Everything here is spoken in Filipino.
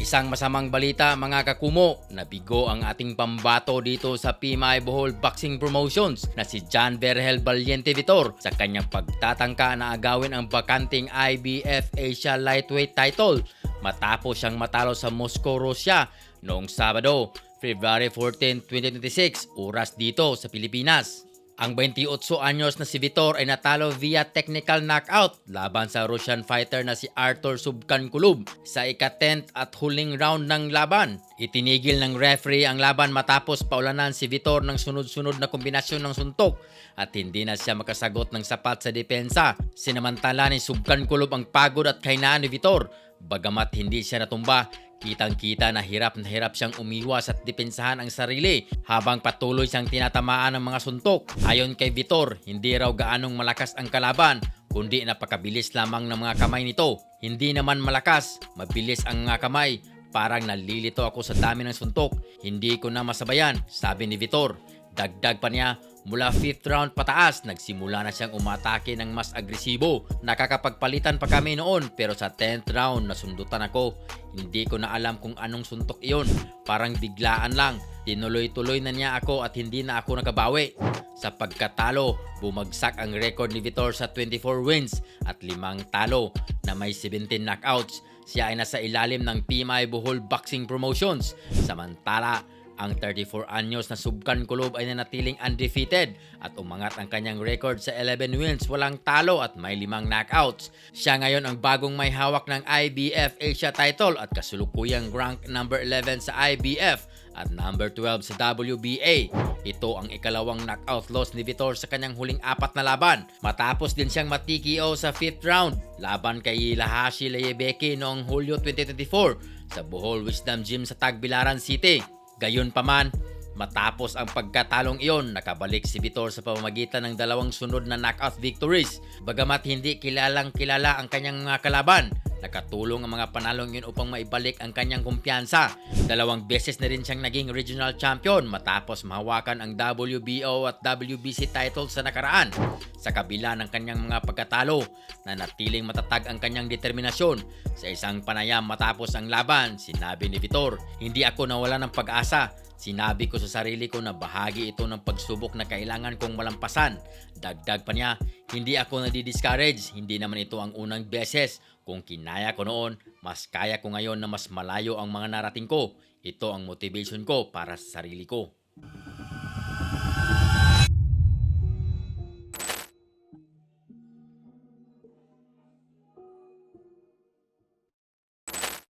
Isang masamang balita mga kakumo, nabigo ang ating pambato dito sa PMI Bohol Boxing Promotions na si John Vergel Valiente Vitor sa kanyang pagtatangka na agawin ang bakanting IBF Asia Lightweight title matapos siyang matalo sa Moscow, Russia noong Sabado, February 14, 2026, oras dito sa Pilipinas. Ang 28 anyos na si Vitor ay natalo via technical knockout laban sa Russian fighter na si Artur Subkankulub sa ika-10th at huling round ng laban. Itinigil ng referee ang laban matapos paulanan si Vitor ng sunod-sunod na kombinasyon ng suntok at hindi na siya makasagot ng sapat sa depensa. Sinamantala ni Subkankulub ang pagod at kahinaan ni Vitor. Bagamat hindi siya natumba, kitang-kita na hirap siyang umiwas at depensahan ang sarili habang patuloy siyang tinatamaan ng mga suntok. Ayon kay Vitor, hindi raw gaanong malakas ang kalaban kundi napakabilis lamang ng mga kamay nito. Hindi naman malakas, mabilis ang mga kamay. Parang nalilito ako sa dami ng suntok. Hindi ko na masabayan, sabi ni Vitor. Dagdag pa niya, mula 5th round pataas, nagsimula na siyang umatake ng mas agresibo. Nakakapagpalitan pa kami noon pero sa 10th round nasundutan ako. Hindi ko na alam kung anong suntok iyon. Parang biglaan lang. Tinuloy-tuloy na niya ako at hindi na ako nakabawi. Sa pagkatalo, bumagsak ang record ni Vitor sa 24 wins at 5 talo na may 17 knockouts. Siya ay nasa ilalim ng PMI Bohol Boxing Promotions. Samantala, ang 34 anyos na Subkankulub ay nanatiling undefeated at umangat ang kanyang record sa 11 wins, walang talo at may 5 knockouts. Siya ngayon ang bagong may hawak ng IBF Asia title at kasulukuyang rank number 11 sa IBF at number 12 sa WBA. Ito ang ikalawang knockout loss ni Vitor sa kanyang huling 4 na laban. Matapos din siyang ma-TKO sa 5th round laban kay Lahashi Leyebeki noong Hulyo 2024 sa Bohol Wisdom Gym sa Tagbilaran City. Gayunpaman, matapos ang pagkatalong iyon, nakabalik si Vitor sa pamamagitan ng 2 sunod na knockout victories. Bagamat hindi kilalang kilala ang kanyang mga kalaban, nakatulong ang mga panalong yun upang maibalik ang kanyang kumpiyansa. 2 beses na rin siyang naging regional champion matapos mahawakan ang WBO at WBC titles sa nakaraan. Sa kabila ng kanyang mga pagkatalo, nanatiling matatag ang kanyang determinasyon. Sa isang panayam matapos ang laban, sinabi ni Vitor, "Hindi ako nawala ng pag-asa. Sinabi ko sa sarili ko na bahagi ito ng pagsubok na kailangan kong malampasan." Dagdag pa niya, "Hindi ako nadi-discourage. Hindi naman ito ang unang beses. Kung kinaya ko noon, mas kaya ko ngayon na mas malayo ang mga narating ko. Ito ang motivation ko para sa sarili ko."